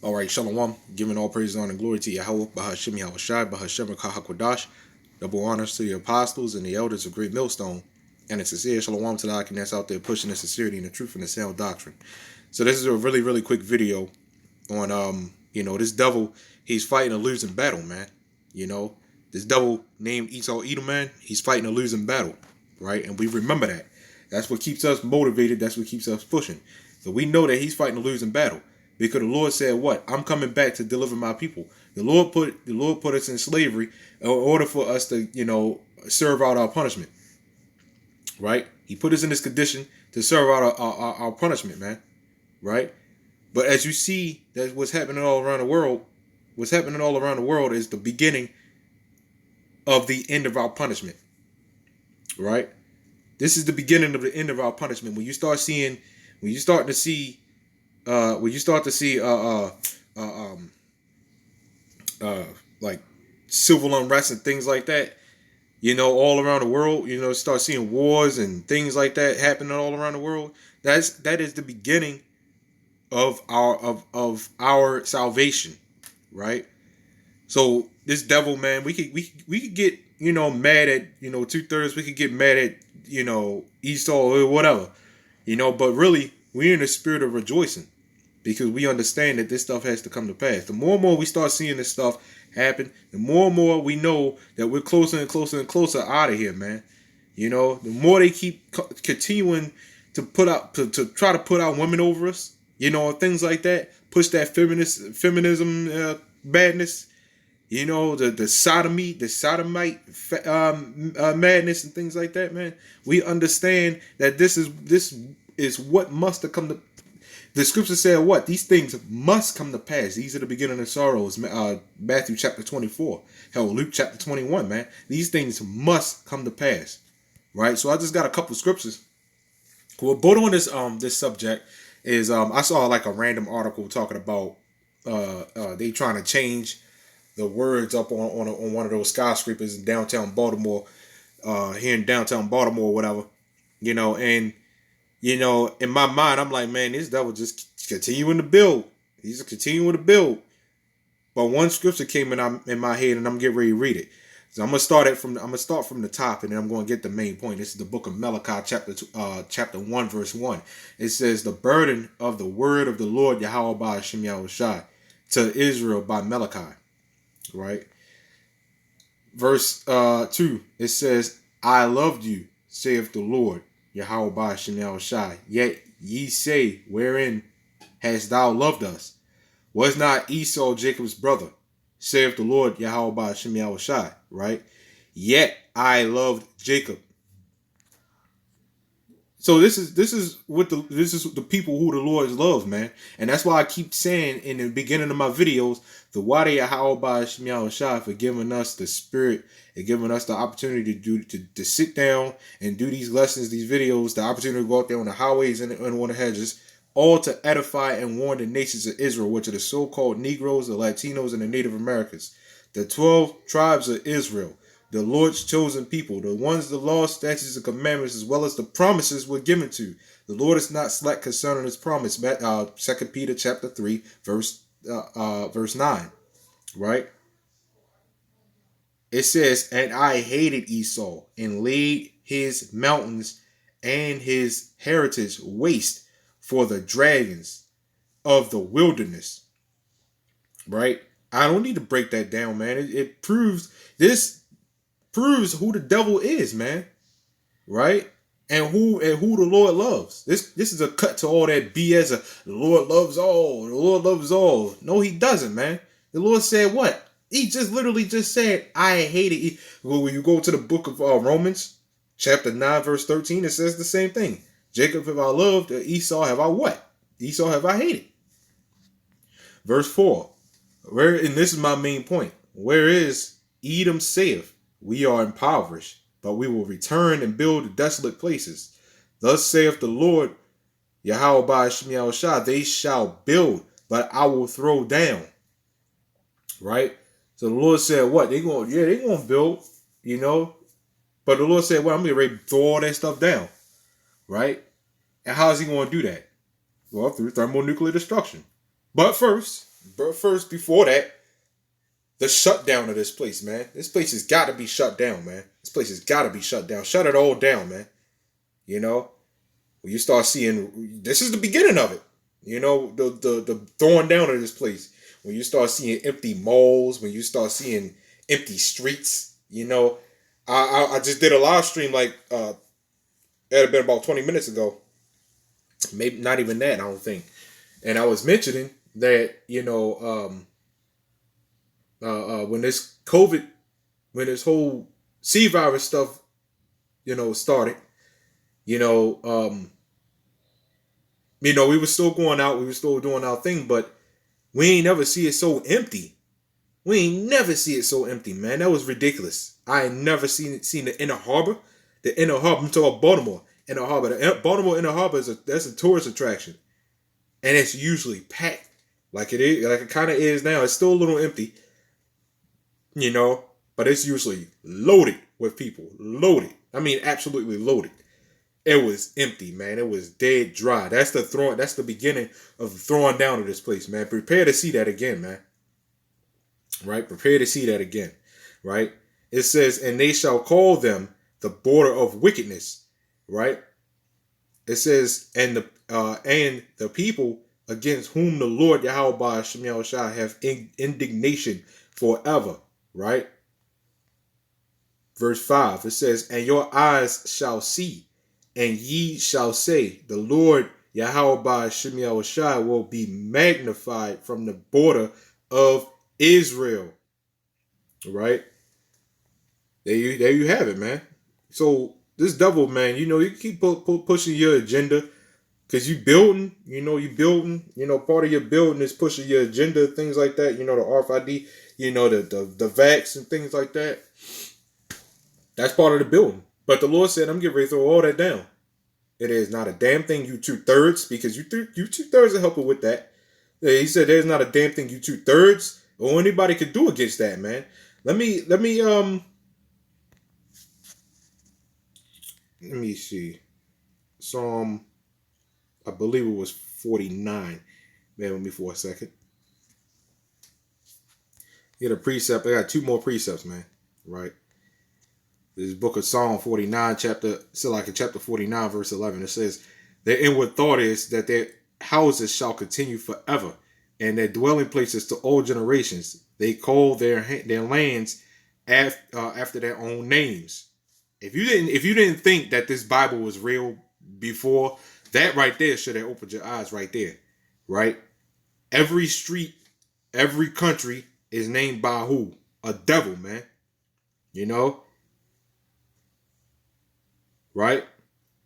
All right, Shalom. Giving all praise, honor, and glory to Yahawah, BAHASHAM, YAHAWASHI, BAHASHAM, Kahakwadash. Double honors to the apostles and the elders of Great Millstone. And a sincere Shalom to the Akin that's out there pushing the sincerity and the truth and the sound doctrine. So this is a really quick video on, this devil, he's fighting a losing battle, man. This devil named Esau Edom, man, he's fighting a losing battle, right? And we remember that. That's what keeps us motivated. That's what keeps us pushing. So we know that he's fighting a losing battle. Because the Lord said, "What? I'm coming back to deliver my people." The Lord put us in slavery in order for us to, serve out our punishment. Right? He put us in this condition to serve out our punishment, man. Right? But as you see, that what's happening all around the world. What's happening all around the world is the beginning of the end of our punishment. Right? This is the beginning of the end of our punishment. When you start to see like civil unrest and things like that, all around the world, start seeing wars and things like that happening all around the world. That is the beginning of our salvation, right? So this devil, man, we could get mad at 2/3. We could get mad at Esau or whatever, but really we're in the spirit of rejoicing. Because we understand that this stuff has to come to pass. The more and more we start seeing this stuff happen, the more and more we know that we're closer and closer and closer out of here, man. The more they keep continuing to try to put out women over us, things like that, push that feminism badness, the sodomite madness and things like that, man. We understand that this is what must have come to. The scripture said what? These things must come to pass. These are the beginning of sorrows. Matthew chapter 24. Hell, Luke chapter 21, man. These things must come to pass. Right? So I just got a couple scriptures. Well, both on this subject is I saw like a random article talking about they trying to change the words up on one of those skyscrapers in downtown Baltimore, here in downtown Baltimore or whatever. And in my mind, I'm like, man, this devil just continuing to build. He's continuing to build. But one scripture came in my head, and I'm getting ready to read it. So I'm gonna start from the top, and then I'm going to get the main point. This is the book of Malachi, chapter 1, verse 1. It says, "The burden of the word of the Lord Yahawah BAHASHAM YAHAWASHI to Israel by Malachi." Right. Verse 2. It says, "I loved you, saith the Lord Yahawah BAHASHAM YAHAWASHI. Yet ye say, wherein hast thou loved us? Was not Esau Jacob's brother? Saith the Lord Yahawah BAHASHAM YAHAWASHI." Right? "Yet I loved Jacob." So this is the people who the Lord loves, man. And that's why I keep saying in the beginning of my videos, the why Yahawah BAHASHAM YAHAWASHI for giving us the spirit and giving us the opportunity to sit down and do these lessons, these videos, the opportunity to go out there on the highways and on the hedges, all to edify and warn the nations of Israel, which are the so-called Negroes, the Latinos, and the Native Americans, the 12 tribes of Israel, the Lord's chosen people, the ones the law, statutes, and commandments, as well as the promises were given to. The Lord is not slack concerning his promise. 2 Peter chapter 3, verse 9. Right? It says, "And I hated Esau, and laid his mountains and his heritage waste for the dragons of the wilderness." Right? I don't need to break that down, man. It proves who the devil is, man. Right? And who the Lord loves. This is a cut to all that BS of the Lord loves all. The Lord loves all. No, he doesn't, man. The Lord said what? He just literally just said, "I hated you." Well, when you go to the book of Romans, chapter 9, verse 13, it says the same thing. "Jacob have I loved, Esau have I what? Esau have I hated." Verse 4. And this is my main point. "Whereas Edom saith, we are impoverished, but we will return and build the desolate places. Thus saith the Lord Yahawah BAHASHAM YAHAWASHI, they shall build, but I will throw down." Right? So the Lord said what? They're going to build, But the Lord said, well, I'm getting ready to throw all that stuff down. Right? And how is he going to do that? Well, through thermonuclear destruction. But first, But first, before that, the shutdown of this place, man. This place has got to be shut down, man. This place has got to be shut down. Shut it all down, man. You know, when you start seeing, this is the beginning of it. You know, the throwing down of this place. When you start seeing empty malls, when you start seeing empty streets, you know, I just did a live stream like it had been about 20 minutes ago. Maybe not even that, I don't think. And I was mentioning that, you know, when this COVID, when this whole C virus stuff, you know, started, you know, we were still going out, we were still doing our thing, but we ain't never see it so empty. We ain't never see it so empty, man. That was ridiculous. I ain't never seen the inner harbor. The inner harbor, I'm talking about Baltimore inner harbor. The Baltimore inner harbor that's a tourist attraction, and it's usually packed, like it is, like it kind of is now. It's still a little empty, you know, but it's usually loaded with people. Loaded. I mean, absolutely loaded. It was empty, man. It was dead dry. That's the beginning of the throwing down of this place, man. Prepare to see that again, man. Right? Prepare to see that again. Right? It says, and they shall call them the border of wickedness. Right? It says, and the people against whom the Lord YAHAWASHI have indignation forever. Right? Verse 5, it says, and your eyes shall see, and ye shall say, the Lord YAHAWASHI will be magnified from the border of Israel. Right? There you have it, man. So this devil, man, you know, you keep pushing your agenda because you building, part of your building is pushing your agenda, things like that, you know, the RFID, you know, the vax and things like that. That's part of the building. But the Lord said, I'm getting ready to throw all that down. It is not a damn thing, you 2/3, because you 2/3 are helping with that. He said there's not a damn thing you 2/3 or anybody could do against that, man. Let me see. Psalm, I believe it was 49. Man, with me for a second. Get a precept. I got two more precepts, man. Right. This book of Psalm 49, chapter 49, verse 11. It says, their inward thought is that their houses shall continue forever, and their dwelling places to all generations. They call their lands after their own names. If you didn't think that this Bible was real before, that right there should have opened your eyes right there. Right? Every street, every country is named by who? A devil, man. You know? Right?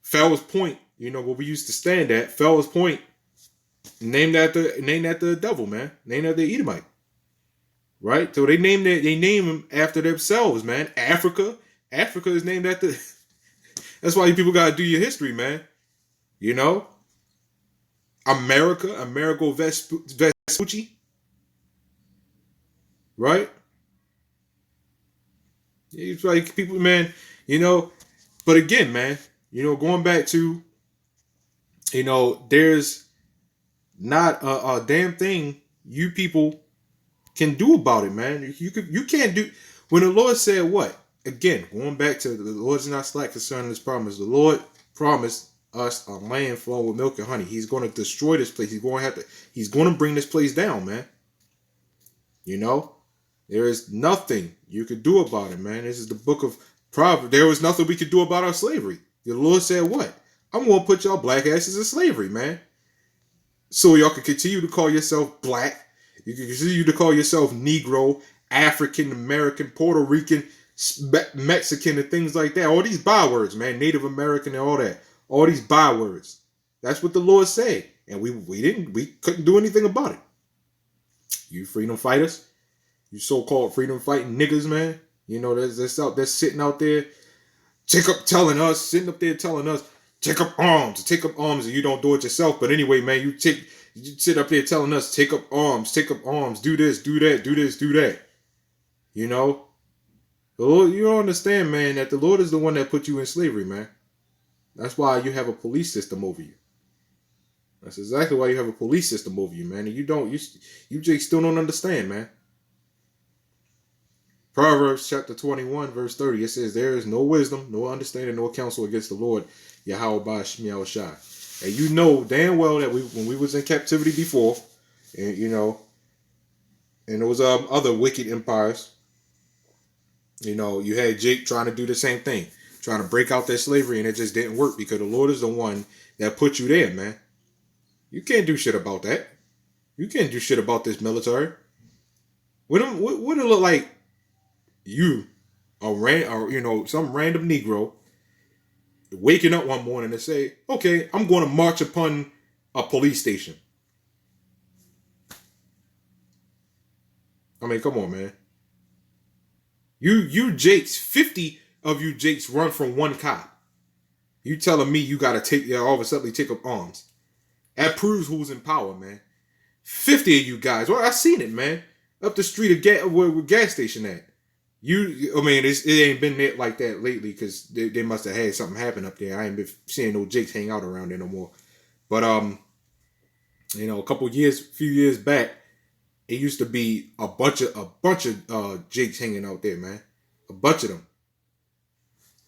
Fells Point, you know, where we used to stand at, Fells Point, named after the devil, man. Named after the Edomite. Right? So they name them after themselves, man. Africa is named after. That's why you people gotta do your history, man. You know? Amerigo Vespucci. Right? It's like people, man, you know. But again, man, you know, going back to, you know, there's not a damn thing you people can do about it, man. You can't do. When the Lord said what? Again, going back to the Lord's not slack concerning His promise. The Lord promised us a land flowing with milk and honey. He's going to destroy this place. He's going to bring this place down, man. You know, there is nothing you could do about it, man. This is the book of Proverbs. There was nothing we could do about our slavery. The Lord said what? I'm going to put y'all black asses in slavery, man. So y'all can continue to call yourself black. You can continue to call yourself Negro, African American, Puerto Rican, Mexican, and things like that. All these bywords, man. Native American and all that. All these bywords. That's what the Lord said. And we couldn't do anything about it. You freedom fighters, you so-called freedom fighting niggas, man. You know, they're sitting out there, sitting up there telling us, take up arms, and you don't do it yourself. But anyway, man, you sit up there telling us, take up arms, do this, do that, do this, do that. You know, the Lord, you don't understand, man, that the Lord is the one that put you in slavery, man. That's why you have a police system over you. That's exactly why you have a police system over you, man. And you just still don't understand, man. Proverbs chapter 21, verse 30, it says, there is no wisdom, no understanding, no counsel against the Lord, YAHAWASHI. And you know damn well that when we was in captivity before, and and there was other wicked empires, you had Jake trying to do the same thing, trying to break out that slavery, and it just didn't work because the Lord is the one that put you there, man. You can't do shit about that. You can't do shit about this military. What it look like? You, some random Negro, waking up one morning and say, "Okay, I'm going to march upon a police station." I mean, come on, man. You Jakes, 50 of you Jakes run from one cop. You telling me you gotta all of a sudden take up arms? That proves who's in power, man. 50 of you guys. Well, I seen it, man. Up the street of where gas station at. It ain't been there like that lately because they must have had something happen up there. I ain't been seeing no Jakes hang out around there no more. But few years back, it used to be a bunch of Jakes hanging out there, man. A bunch of them.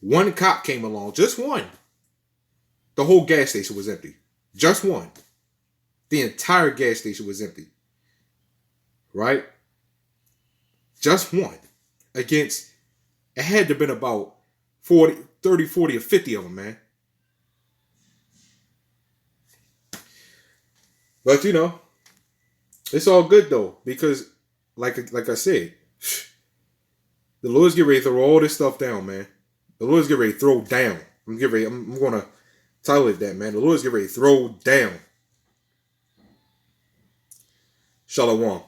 One cop came along, just one. The whole gas station was empty. Just one. The entire gas station was empty. Right? Just one. Against, it had to have been about 30, 40, or 50 of them, man. But, it's all good, though. Because, like I said, the Lord's getting ready to throw all this stuff down, man. The Lord's getting ready to throw down. I'm going to title it that, man. The Lord's getting ready to throw down. Shalom.